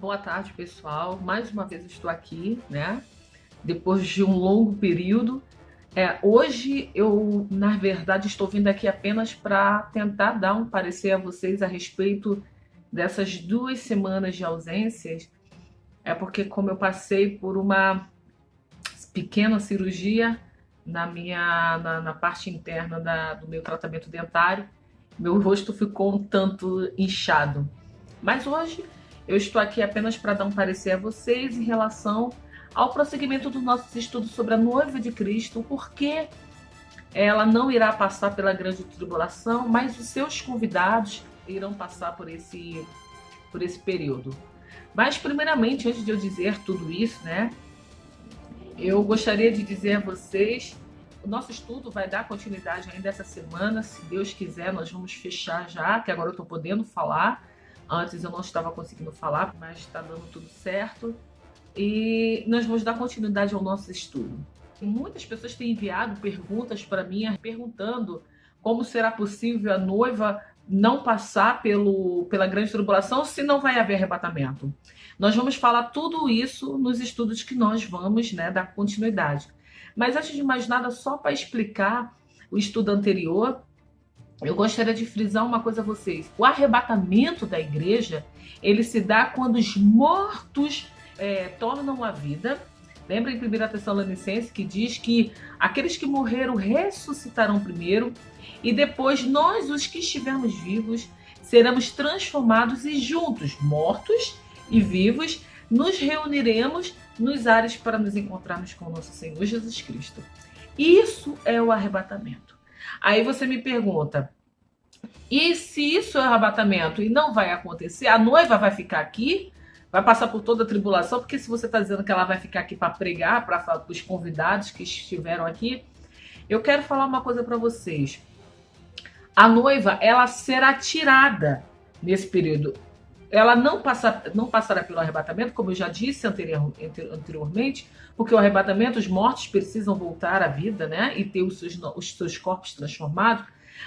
Boa tarde, pessoal. Mais uma vez estou aqui, né? Depois de um longo período. Hoje eu, na verdade, estou vindo aqui apenas para tentar dar um parecer a vocês a respeito dessas 2 semanas de ausências. É porque como eu passei por uma pequena cirurgia na parte interna do meu tratamento dentário, meu rosto ficou um tanto inchado. Mas hoje eu estou aqui apenas para dar um parecer a vocês em relação ao prosseguimento dos nossos estudos sobre a noiva de Cristo, porque ela não irá passar pela grande tribulação, mas os seus convidados irão passar por esse período. Mas primeiramente, antes de eu dizer tudo isso, né, eu gostaria de dizer a vocês, o nosso estudo vai dar continuidade ainda essa semana, se Deus quiser, nós vamos fechar já, que agora eu estou podendo falar. Antes eu não estava conseguindo falar, mas está dando tudo certo. E nós vamos dar continuidade ao nosso estudo. Muitas pessoas têm enviado perguntas para mim, perguntando como será possível a noiva não passar pela grande tribulação se não vai haver arrebatamento. Nós vamos falar tudo isso nos estudos que nós vamos, né, dar continuidade. Mas antes de mais nada, só para explicar o estudo anterior, eu gostaria de frisar uma coisa a vocês. O arrebatamento da igreja, ele se dá quando os mortos tornam a vida. Lembra em 1 Tessalonicenses que diz que aqueles que morreram ressuscitarão primeiro e depois nós, os que estivermos vivos, seremos transformados e juntos, mortos e vivos, nos reuniremos nos ares para nos encontrarmos com o nosso Senhor Jesus Cristo. Isso é o arrebatamento. Aí você me pergunta, e se isso é arrebatamento e não vai acontecer, a noiva vai ficar aqui? Vai passar por toda a tribulação? Porque se você está dizendo que ela vai ficar aqui para pregar, para os convidados que estiveram aqui, eu quero falar uma coisa para vocês. A noiva, ela será tirada nesse período. Ela não passará pelo arrebatamento, como eu já disse anteriormente, porque o arrebatamento, os mortos precisam voltar à vida, né? E ter os seus corpos transformados.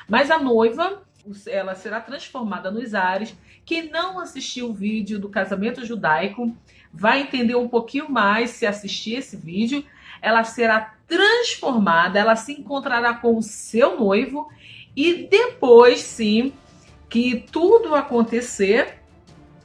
Mas a noiva, ela será transformada nos ares. Quem não assistiu o vídeo do casamento judaico vai entender um pouquinho mais se assistir esse vídeo. Ela será transformada, ela se encontrará com o seu noivo e depois, sim, que tudo acontecer,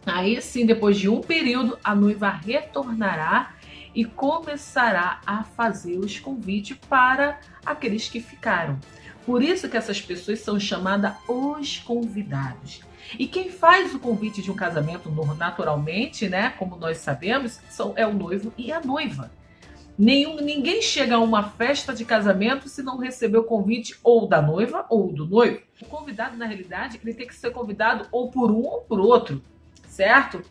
aí sim, depois de um período, a noiva retornará e começará a fazer os convites para aqueles que ficaram. Por isso que essas pessoas são chamadas os convidados. E quem faz o convite de um casamento naturalmente, né, como nós sabemos, é o noivo e a noiva. Ninguém chega a uma festa de casamento se não receber o convite ou da noiva ou do noivo. O convidado, na realidade, ele tem que ser convidado ou por um ou por outro, certo?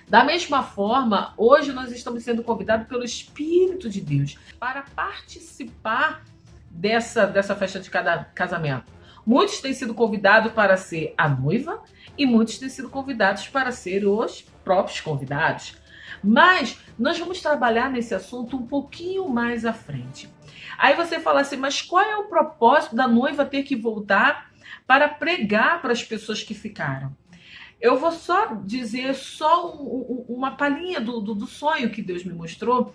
Da mesma forma, hoje nós estamos sendo convidados pelo Espírito de Deus para participar dessa festa de casamento. Muitos têm sido convidados para ser a noiva e muitos têm sido convidados para ser os próprios convidados. Mas nós vamos trabalhar nesse assunto um pouquinho mais à frente. Aí você fala assim, mas qual é o propósito da noiva ter que voltar para pregar para as pessoas que ficaram? Eu vou só dizer uma palhinha do sonho que Deus me mostrou.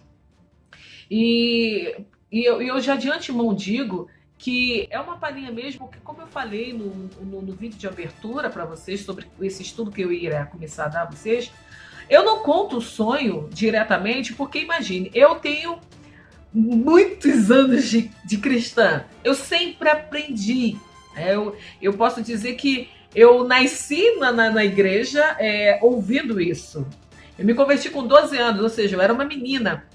E eu já de antemão digo que é uma palhinha mesmo, porque como eu falei no vídeo de abertura para vocês sobre esse estudo que eu ia começar a dar a vocês, eu não conto o sonho diretamente, porque imagine, eu tenho muitos anos de cristã, eu sempre aprendi. Eu posso dizer que eu nasci na igreja ouvindo isso. Eu me converti com 12 anos, ou seja, eu era uma menina.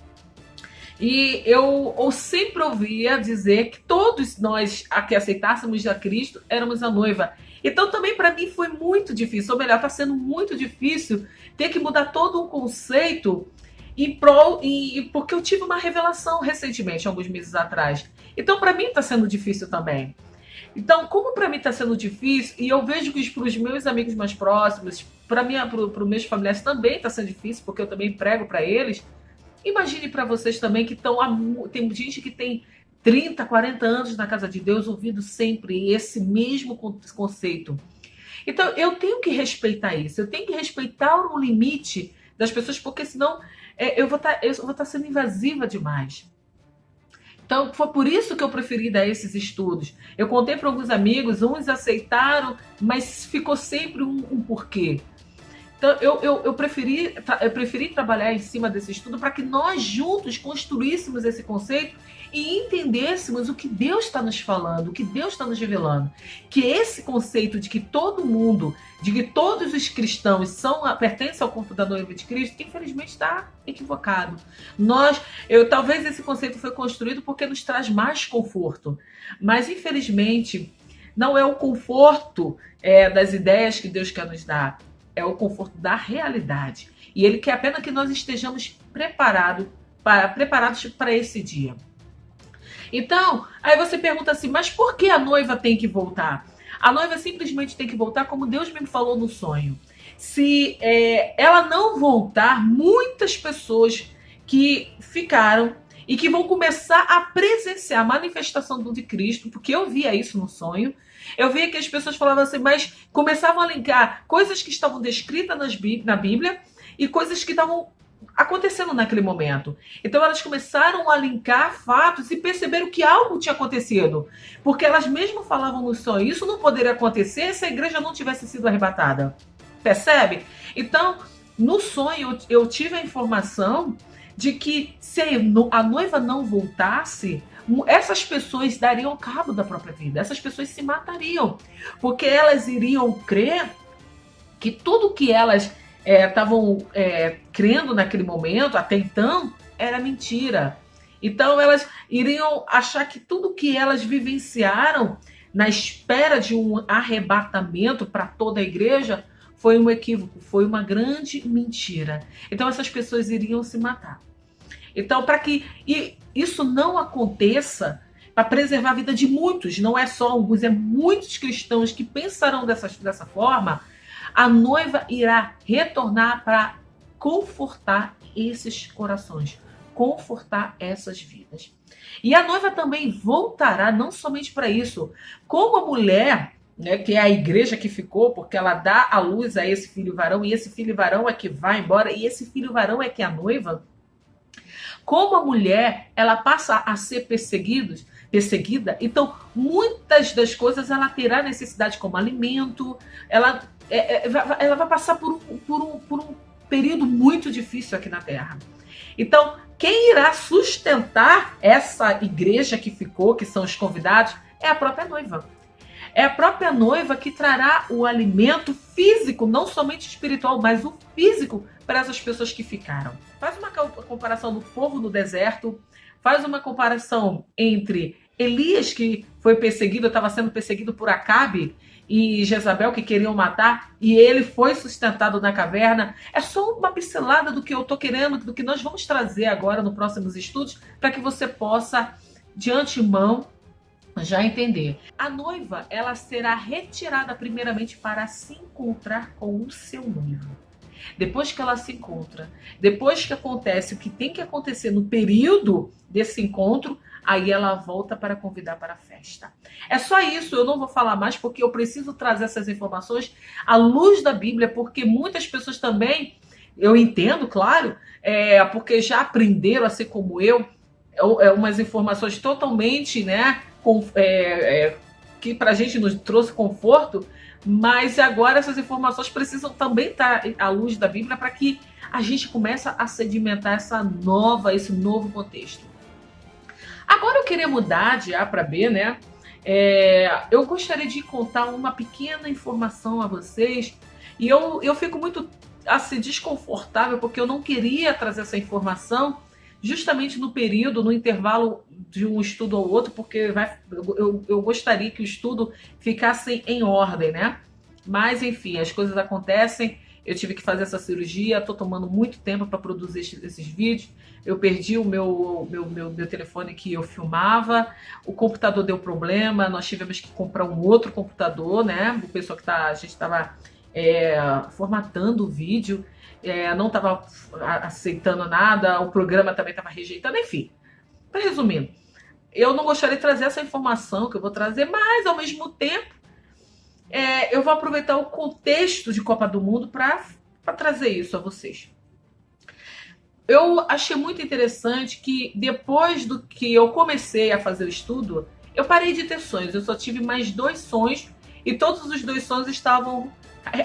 E eu sempre ouvia dizer que todos nós que aceitássemos a Cristo éramos a noiva. Então também para mim foi muito difícil, ou melhor, está sendo muito difícil ter que mudar todo um conceito porque eu tive uma revelação recentemente, alguns meses atrás. Então para mim está sendo difícil também. Então, como para mim está sendo difícil, e eu vejo que para os meus amigos mais próximos, para os meus familiares também está sendo difícil, porque eu também prego para eles, imagine para vocês também que tem gente que tem 30, 40 anos na casa de Deus ouvindo sempre esse mesmo conceito. Então, eu tenho que respeitar isso, eu tenho que respeitar o limite das pessoas, porque senão eu vou estar sendo invasiva demais. Então, foi por isso que eu preferi dar esses estudos. Eu contei para alguns amigos, uns aceitaram, mas ficou sempre um porquê. Então, eu preferi trabalhar em cima desse estudo para que nós juntos construíssemos esse conceito e entendêssemos o que Deus está nos falando, o que Deus está nos revelando. Que esse conceito de que todo mundo, de que todos os cristãos pertencem ao corpo da noiva de Cristo, infelizmente está equivocado. Talvez esse conceito foi construído porque nos traz mais conforto, mas infelizmente não é o conforto das ideias que Deus quer nos dar. É o conforto da realidade. E Ele quer apenas que nós estejamos preparados para esse dia. Então, aí você pergunta assim, mas por que a noiva tem que voltar? A noiva simplesmente tem que voltar como Deus me falou no sonho. Se ela não voltar, muitas pessoas que ficaram e que vão começar a presenciar a manifestação de Cristo, porque eu via isso no sonho. Eu via que as pessoas falavam assim, mas começavam a linkar coisas que estavam descritas na Bíblia e coisas que estavam acontecendo naquele momento. Então elas começaram a linkar fatos e perceberam que algo tinha acontecido. Porque elas mesmo falavam no sonho, isso não poderia acontecer se a igreja não tivesse sido arrebatada. Percebe? Então, no sonho eu tive a informação de que se a noiva não voltasse, essas pessoas dariam cabo da própria vida, essas pessoas se matariam, porque elas iriam crer que tudo que elas estavam crendo naquele momento, até então, era mentira. Então elas iriam achar que tudo que elas vivenciaram na espera de um arrebatamento para toda a igreja foi um equívoco, foi uma grande mentira. Então essas pessoas iriam se matar. Então, para que isso não aconteça, para preservar a vida de muitos, não é só alguns, é muitos cristãos que pensarão dessa forma, a noiva irá retornar para confortar esses corações, confortar essas vidas. E a noiva também voltará, não somente para isso, como a mulher, né, que é a igreja que ficou, porque ela dá a luz a esse filho varão, e esse filho varão é que vai embora, e esse filho varão é que é a noiva. Como a mulher, ela passa a ser perseguida, então muitas das coisas ela terá necessidade como alimento, ela vai passar por um período muito difícil aqui na Terra. Então, quem irá sustentar essa igreja que ficou, que são os convidados, é a própria noiva. É a própria noiva que trará o alimento físico, não somente espiritual, mas o físico para essas pessoas que ficaram. Faz uma comparação do povo no deserto, faz uma comparação entre Elias, que foi perseguido, estava sendo perseguido por Acabe e Jezabel, que queriam matar, e ele foi sustentado na caverna. É só uma pincelada do que eu estou querendo, do que nós vamos trazer agora nos próximos estudos, para que você possa, de antemão, já entender. A noiva, ela será retirada primeiramente para se encontrar com o seu noivo. Depois que ela se encontra, depois que acontece o que tem que acontecer no período desse encontro, aí ela volta para convidar para a festa. É só isso, eu não vou falar mais porque eu preciso trazer essas informações à luz da Bíblia, porque muitas pessoas também, eu entendo, claro, porque já aprenderam a ser como eu, umas informações totalmente, né, que para a gente nos trouxe conforto, mas agora essas informações precisam também estar à luz da Bíblia para que a gente comece a sedimentar esse novo contexto. Agora eu queria mudar de A para B, né? Eu gostaria de contar uma pequena informação a vocês e eu fico muito assim, desconfortável porque eu não queria trazer essa informação justamente no período, no intervalo de um estudo ao outro, porque eu gostaria que o estudo ficasse em ordem, né? Mas, enfim, as coisas acontecem, eu tive que fazer essa cirurgia, estou tomando muito tempo para produzir esses vídeos, eu perdi o meu telefone que eu filmava, o computador deu problema, nós tivemos que comprar um outro computador, né? O pessoal a gente estava formatando o vídeo, não estava aceitando nada, o programa também estava rejeitando, enfim. Para resumir, eu não gostaria de trazer essa informação que eu vou trazer, mas ao mesmo tempo eu vou aproveitar o contexto de Copa do Mundo para trazer isso a vocês. eu achei muito interessante que depois do que eu comecei a fazer o estudo, eu parei de ter sonhos. Eu só tive mais 2 sonhos e todos os 2 sonhos estavam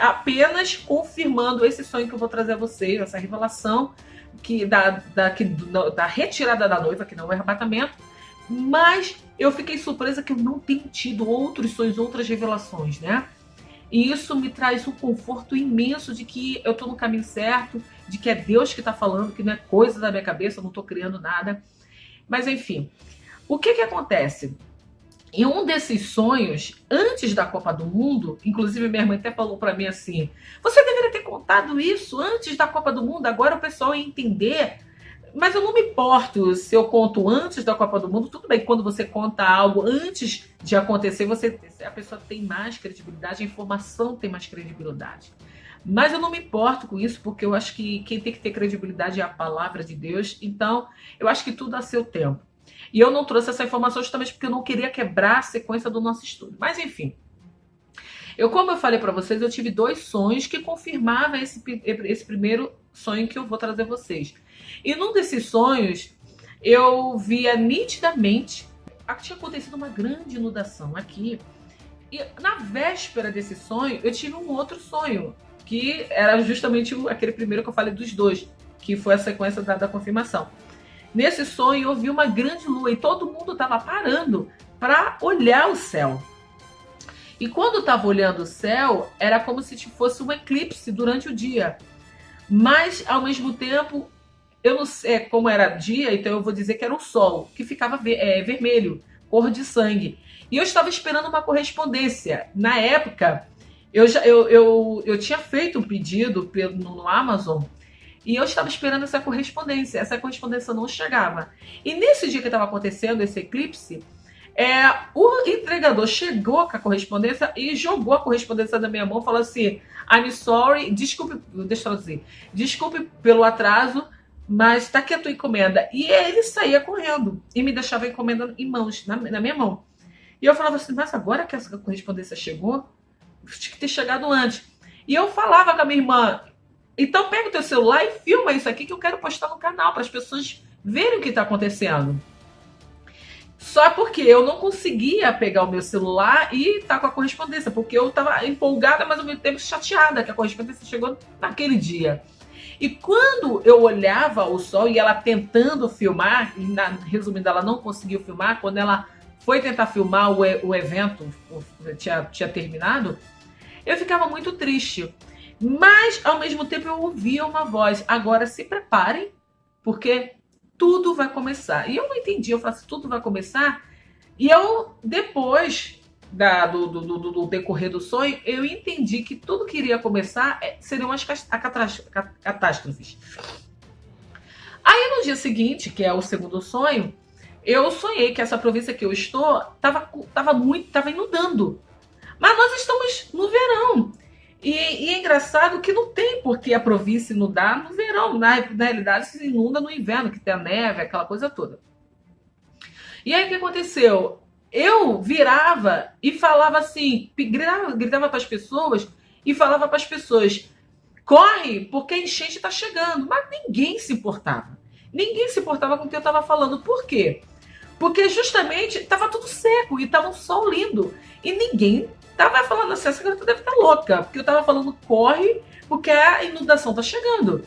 apenas confirmando esse sonho que eu vou trazer a vocês, essa revelação da retirada da noiva, que não é arrebatamento. Mas eu fiquei surpresa que eu não tenho tido outros sonhos, outras revelações, né? E isso me traz um conforto imenso de que eu estou no caminho certo, de que é Deus que está falando, que não é coisa da minha cabeça, eu não estou criando nada. Mas enfim, o que acontece? Em um desses sonhos, antes da Copa do Mundo, inclusive minha irmã até falou para mim assim: você deveria ter contado isso antes da Copa do Mundo, agora o pessoal ia entender. Mas eu não me importo se eu conto antes da Copa do Mundo, tudo bem, quando você conta algo antes de acontecer, a pessoa tem mais credibilidade, a informação tem mais credibilidade. Mas eu não me importo com isso, porque eu acho que quem tem que ter credibilidade é a palavra de Deus, então eu acho que tudo a seu tempo. E eu não trouxe essa informação justamente porque eu não queria quebrar a sequência do nosso estudo. Mas enfim, como eu falei para vocês, eu tive 2 sonhos que confirmavam esse primeiro sonho que eu vou trazer a vocês. E num desses sonhos, eu via nitidamente que tinha acontecido uma grande inundação aqui. E na véspera desse sonho, eu tive um outro sonho, que era justamente aquele primeiro que eu falei dos 2, que foi a sequência da confirmação. Nesse sonho, eu vi uma grande lua e todo mundo estava parando para olhar o céu. E quando estava olhando o céu, era como se fosse um eclipse durante o dia. Mas, ao mesmo tempo, eu não sei como era dia, então eu vou dizer que era o sol, que ficava vermelho, cor de sangue. E eu estava esperando uma correspondência. Na época, eu tinha feito um pedido no Amazon e eu estava esperando essa correspondência. Essa correspondência não chegava. E nesse dia que estava acontecendo esse eclipse, o entregador chegou com a correspondência e jogou a correspondência na minha mão, falou assim: I'm sorry, desculpe, deixa eu traduzir, desculpe pelo atraso, mas tá aqui a tua encomenda. E ele saía correndo e me deixava a encomenda em mãos, na minha mão. E eu falava assim: mas agora que essa correspondência chegou, tinha que ter chegado antes. E eu falava com a minha irmã: então pega o teu celular e filma isso aqui que eu quero postar no canal para as pessoas verem o que está acontecendo. Só porque eu não conseguia pegar o meu celular e estar com a correspondência, porque eu estava empolgada, mas ao mesmo tempo chateada que a correspondência chegou naquele dia. E quando eu olhava o sol e ela tentando filmar, e resumindo, ela não conseguiu filmar, quando ela foi tentar filmar o evento, tinha terminado, eu ficava muito triste. Mas, ao mesmo tempo, eu ouvia uma voz: agora se preparem, porque tudo vai começar. E eu não entendi, eu falei assim: tudo vai começar? E eu, depois do decorrer do sonho, eu entendi que tudo que iria começar seriam as catástrofes. Aí no dia seguinte, que é o segundo sonho, eu sonhei que essa província que eu estou estava inundando. Mas nós estamos no verão. E é engraçado que não tem por que a província inundar no verão. Na realidade, se inunda no inverno, que tem a neve, aquela coisa toda. E aí o que aconteceu? Eu virava e falava assim, gritava para as pessoas e falava para as pessoas: corre, porque a enchente está chegando. Mas ninguém se importava. Ninguém se importava com o que eu estava falando. Por quê? Porque justamente estava tudo seco e estava um sol lindo. E ninguém estava falando assim: essa garota deve estar louca. Porque eu estava falando: corre, porque a inundação está chegando.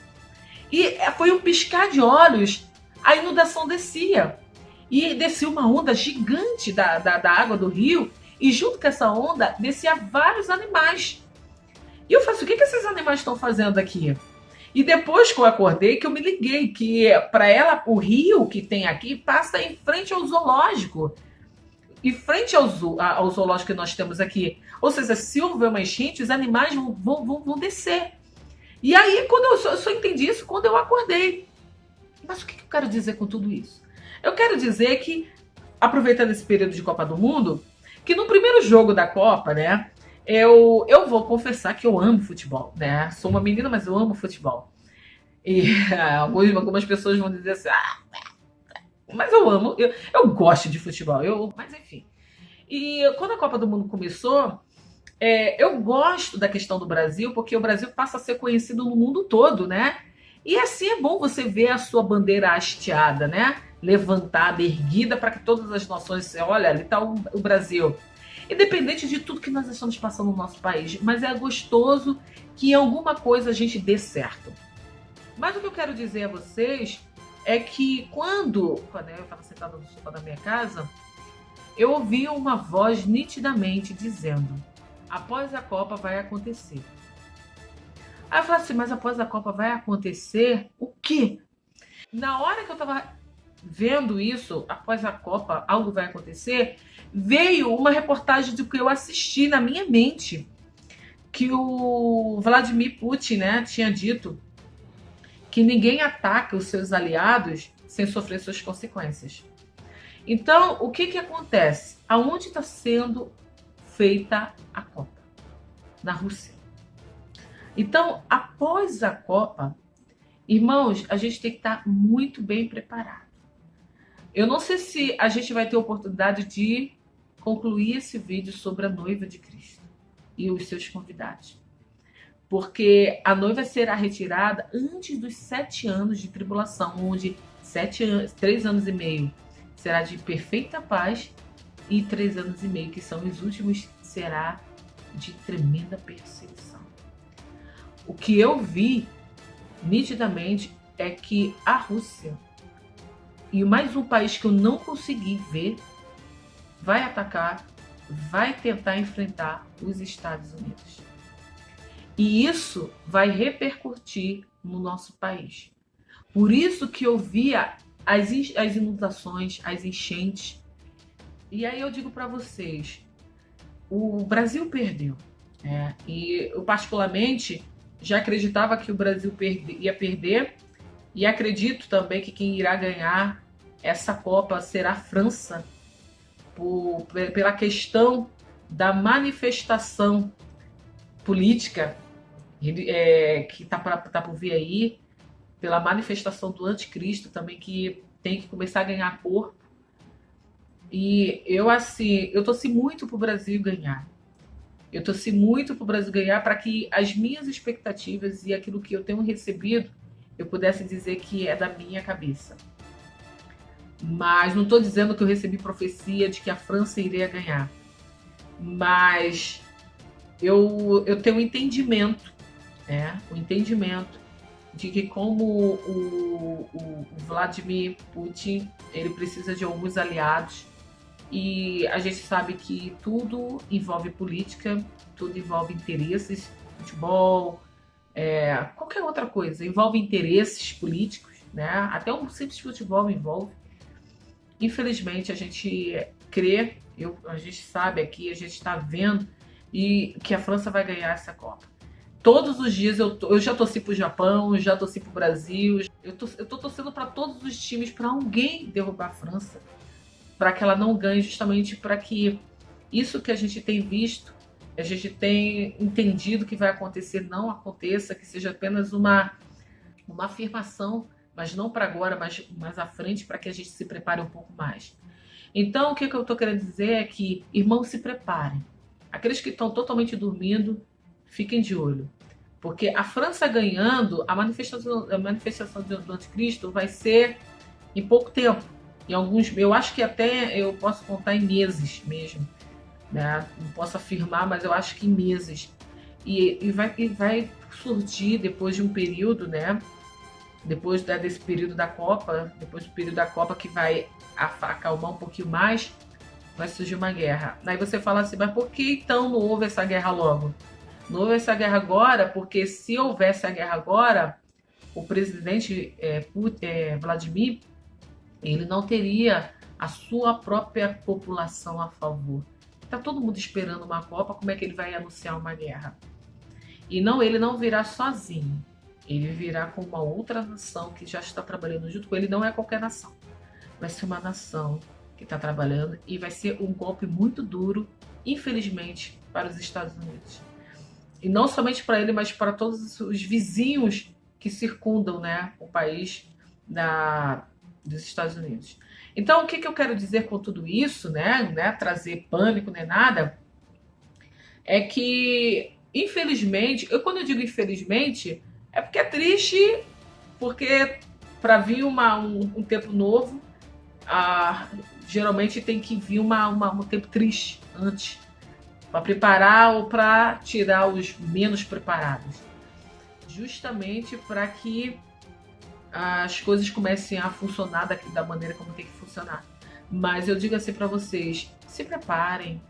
E foi um piscar de olhos, a inundação descia. E descia uma onda gigante da água do rio. E junto com essa onda, descia vários animais. E eu falei: o que esses animais estão fazendo aqui? E depois que eu acordei, que eu me liguei que para ela, o rio que tem aqui passa em frente ao zoológico. Em frente ao zoológico que nós temos aqui. Ou seja, se houver uma enchente, os animais vão descer. E aí, quando eu só entendi isso quando eu acordei. Mas o que eu quero dizer com tudo isso? Eu quero dizer que, aproveitando esse período de Copa do Mundo, que no primeiro jogo da Copa, né, eu vou confessar que eu amo futebol, né? Sou uma menina, mas eu amo futebol. E algumas pessoas vão dizer assim: mas eu amo, eu gosto de futebol, mas enfim. E quando a Copa do Mundo começou, eu gosto da questão do Brasil, porque o Brasil passa a ser conhecido no mundo todo, né? E assim é bom você ver a sua bandeira hasteada, né? Levantada, erguida, para que todas as nações, olha, ali está o Brasil. Independente de tudo que nós estamos passando no nosso país, mas é gostoso que em alguma coisa a gente dê certo. Mas o que eu quero dizer a vocês é que quando eu estava sentada no sofá da minha casa, eu ouvi uma voz nitidamente dizendo: após a Copa vai acontecer. Aí eu falei assim, mas após a Copa vai acontecer o quê? Na hora que eu estava vendo isso, após a Copa, algo vai acontecer, veio uma reportagem do que eu assisti na minha mente, que o Vladimir Putin, né, tinha dito que ninguém ataca os seus aliados sem sofrer suas consequências. Então, o que acontece? Aonde está sendo feita a Copa? Na Rússia. Então, após a Copa, irmãos, a gente tem que estar muito bem preparado. Eu não sei se a gente vai ter oportunidade de concluir esse vídeo sobre a noiva de Cristo e os seus convidados. Porque a noiva será retirada antes dos 7 anos de tribulação, onde 3 anos e meio será de perfeita paz e 3 anos e meio, que são os últimos, será de tremenda perseguição. O que eu vi nitidamente é que a Rússia e mais um país que eu não consegui ver vai atacar, vai tentar enfrentar os Estados Unidos. E isso vai repercutir no nosso país. Por isso que eu via as inundações, as enchentes. E aí eu digo para vocês, o Brasil perdeu. E eu particularmente já acreditava que o Brasil ia perder. E acredito também que quem irá ganhar essa Copa será a França, pela questão da manifestação política que está por vir aí, pela manifestação do anticristo também, que tem que começar a ganhar corpo. E eu torci muito para o Brasil ganhar. Eu torci muito para o Brasil ganhar para que as minhas expectativas e aquilo que eu tenho recebido, eu pudesse dizer que é da minha cabeça. Mas não estou dizendo que eu recebi profecia de que a França iria ganhar. Mas eu tenho um entendimento, o entendimento de que como o Vladimir Putin, ele precisa de alguns aliados, e a gente sabe que tudo envolve política, tudo envolve interesses, futebol, qualquer outra coisa, envolve interesses políticos, né? Até um simples futebol envolve. Infelizmente, a gente crê, a gente sabe aqui, a gente está vendo e que a França vai ganhar essa Copa. Todos os dias eu já torci para o Japão, já torci para o Brasil, eu tô torcendo para todos os times, para alguém derrubar a França, para que ela não ganhe, justamente para que isso que a gente tem visto, a gente tem entendido que vai acontecer, não aconteça, que seja apenas uma afirmação, mas não para agora, mas mais à frente, para que a gente se prepare um pouco mais. Então, o que eu estou querendo dizer é que, irmãos, se preparem. Aqueles que estão totalmente dormindo, fiquem de olho. Porque a França ganhando, a manifestação do anticristo vai ser em pouco tempo. Eu acho que até eu posso contar em meses mesmo. Né? Não posso afirmar, mas eu acho que em meses. E vai surgir depois de um período, né? Depois desse período da Copa, depois do período da Copa que vai acalmar um pouquinho mais, vai surgir uma guerra. Aí você fala assim, mas por que então não houve essa guerra logo? Não houve essa guerra agora, porque se houvesse a guerra agora, o presidente Vladimir, ele não teria a sua própria população a favor. Está todo mundo esperando uma Copa, como é que ele vai anunciar uma guerra? E não, ele não virá sozinho. Ele virá com uma outra nação que já está trabalhando junto com ele. Não é qualquer nação. Vai ser uma nação que está trabalhando e vai ser um golpe muito duro, infelizmente, para os Estados Unidos. E não somente para ele, mas para todos os vizinhos que circundam, né, o país dos Estados Unidos. Então, o que eu quero dizer com tudo isso, né, trazer pânico, nem nada, é que, infelizmente, quando eu digo infelizmente, é porque é triste Porque para vir um tempo novo, geralmente tem que vir um tempo triste antes, para preparar ou para tirar os menos preparados. Justamente para que as coisas comecem a funcionar da maneira como tem que funcionar. Mas eu digo assim para vocês, se preparem.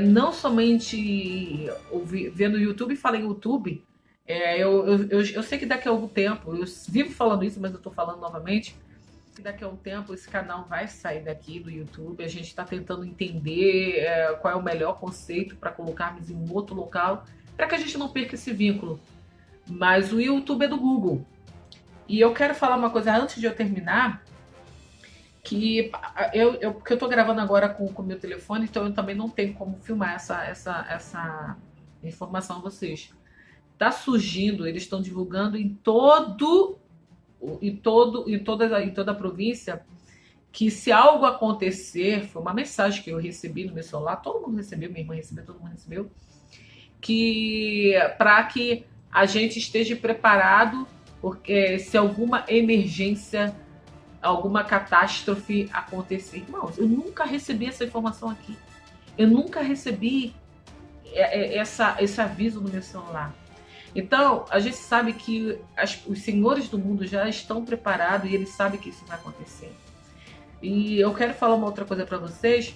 Não somente vendo o YouTube, fala em YouTube. Eu sei que daqui a algum tempo, eu vivo falando isso, mas eu estou falando novamente, que daqui a um tempo esse canal vai sair daqui do YouTube. A gente está tentando entender qual é o melhor conceito para colocarmos em um outro local, para que a gente não perca esse vínculo. Mas o YouTube é do Google. E eu quero falar uma coisa antes de eu terminar, que porque eu tô gravando agora com o meu telefone, então eu também não tenho como filmar essa informação a vocês. Tá surgindo, eles estão divulgando em toda a província, que se algo acontecer, foi uma mensagem que eu recebi no meu celular, todo mundo recebeu, minha irmã recebeu, todo mundo recebeu, que para que a gente esteja preparado, porque se alguma emergência, alguma catástrofe acontecer. Irmãos, eu nunca recebi essa informação aqui. Eu nunca recebi esse aviso no meu celular. Então, a gente sabe que os senhores do mundo já estão preparados e eles sabem que isso vai acontecer. E eu quero falar uma outra coisa para vocês,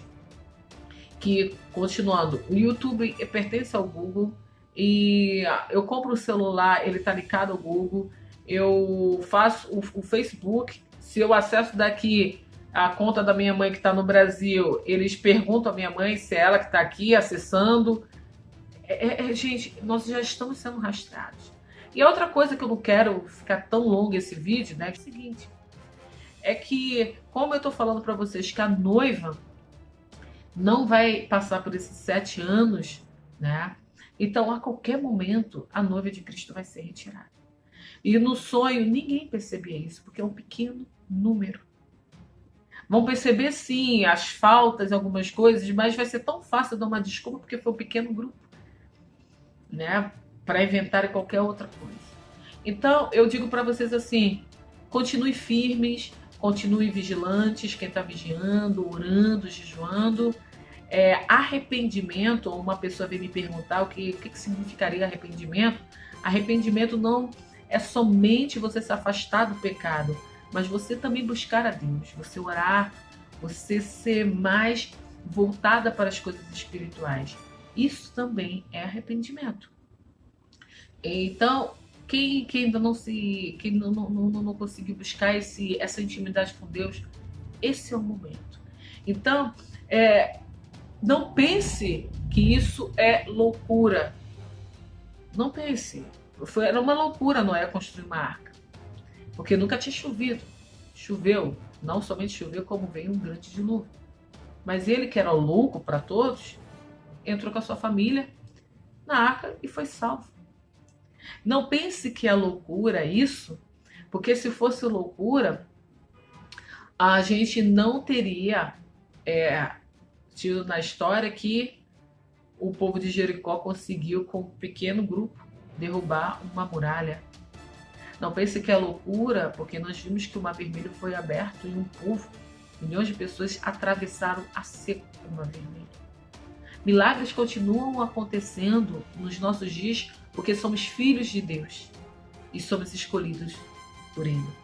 que, continuando, o YouTube pertence ao Google e eu compro o celular, ele está ligado ao Google, eu faço o Facebook, se eu acesso daqui a conta da minha mãe que está no Brasil, eles perguntam à minha mãe se é ela que está aqui acessando. Gente, nós já estamos sendo rastreados. E a outra coisa que eu não quero ficar tão longo esse vídeo, né, é o seguinte, é que, como eu estou falando para vocês que a noiva não vai passar por esses 7 anos, né? Então, a qualquer momento, a noiva de Cristo vai ser retirada. E no sonho, ninguém percebia isso, porque é um pequeno número. Vão perceber, sim, as faltas, algumas coisas, mas vai ser tão fácil dar uma desculpa, porque foi um pequeno grupo, né? Para inventar qualquer outra coisa. Então, eu digo para vocês assim, continue firmes, continue vigilantes, quem está vigiando, orando, jejuando. Arrependimento, ou uma pessoa veio me perguntar o que significaria arrependimento. Arrependimento não é somente você se afastar do pecado, mas você também buscar a Deus, você orar, você ser mais voltada para as coisas espirituais. Isso também é arrependimento. Então, quem ainda não conseguiu buscar essa intimidade com Deus, esse é o momento. Então, não pense que isso é loucura. Não pense. Era uma loucura Noé construir uma arca. Porque nunca tinha chovido. Choveu. Não somente choveu, como veio um grande dilúvio. Mas ele, que era louco para todos, entrou com a sua família na arca e foi salvo. Não pense que é loucura isso, porque se fosse loucura, a gente não teria tido na história que o povo de Jericó conseguiu, com um pequeno grupo, derrubar uma muralha. Não pense que é loucura, porque nós vimos que o Mar Vermelho foi aberto e um povo, milhões de pessoas atravessaram a seco o Mar Vermelho. Milagres continuam acontecendo nos nossos dias porque somos filhos de Deus e somos escolhidos por Ele.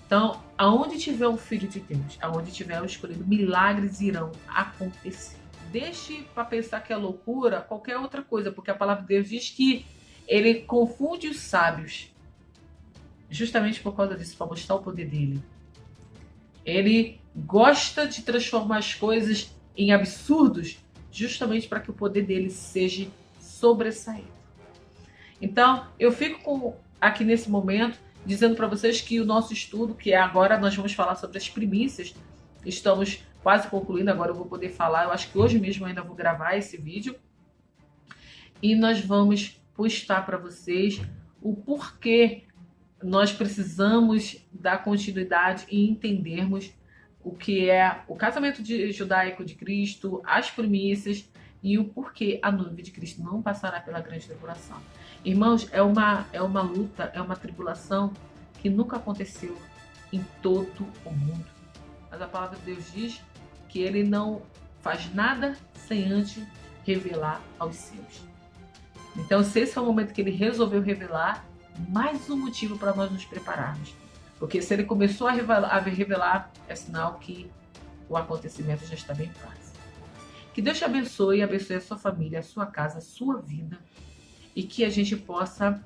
Então, aonde tiver um filho de Deus, aonde tiver um escolhido, milagres irão acontecer. Deixe para pensar que é loucura qualquer outra coisa, porque a palavra de Deus diz que Ele confunde os sábios, justamente por causa disso, para mostrar o poder dele. Ele gosta de transformar as coisas em absurdos, justamente para que o poder dele seja sobressaído. Então, eu fico aqui nesse momento dizendo para vocês que o nosso estudo, que agora nós vamos falar sobre as primícias, estamos quase concluindo, agora eu vou poder falar, eu acho que hoje mesmo eu ainda vou gravar esse vídeo, e nós vamos postar para vocês o porquê nós precisamos dar continuidade e entendermos o que é o casamento judaico de Cristo, as primícias e o porquê a noiva de Cristo não passará pela grande tribulação. Irmãos, é uma luta, é uma tribulação que nunca aconteceu em todo o mundo. Mas a palavra de Deus diz que ele não faz nada sem antes revelar aos seus. Então, se esse é o momento que ele resolveu revelar, mais um motivo para nós nos prepararmos. Porque se ele começou a revelar, é sinal que o acontecimento já está bem próximo. Que Deus te abençoe, abençoe a sua família, a sua casa, a sua vida. E que a gente possa,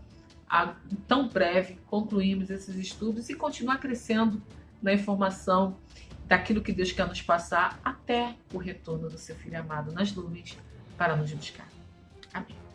tão breve, concluirmos esses estudos e continuar crescendo na informação daquilo que Deus quer nos passar até o retorno do seu Filho amado nas nuvens para nos buscar. Amém.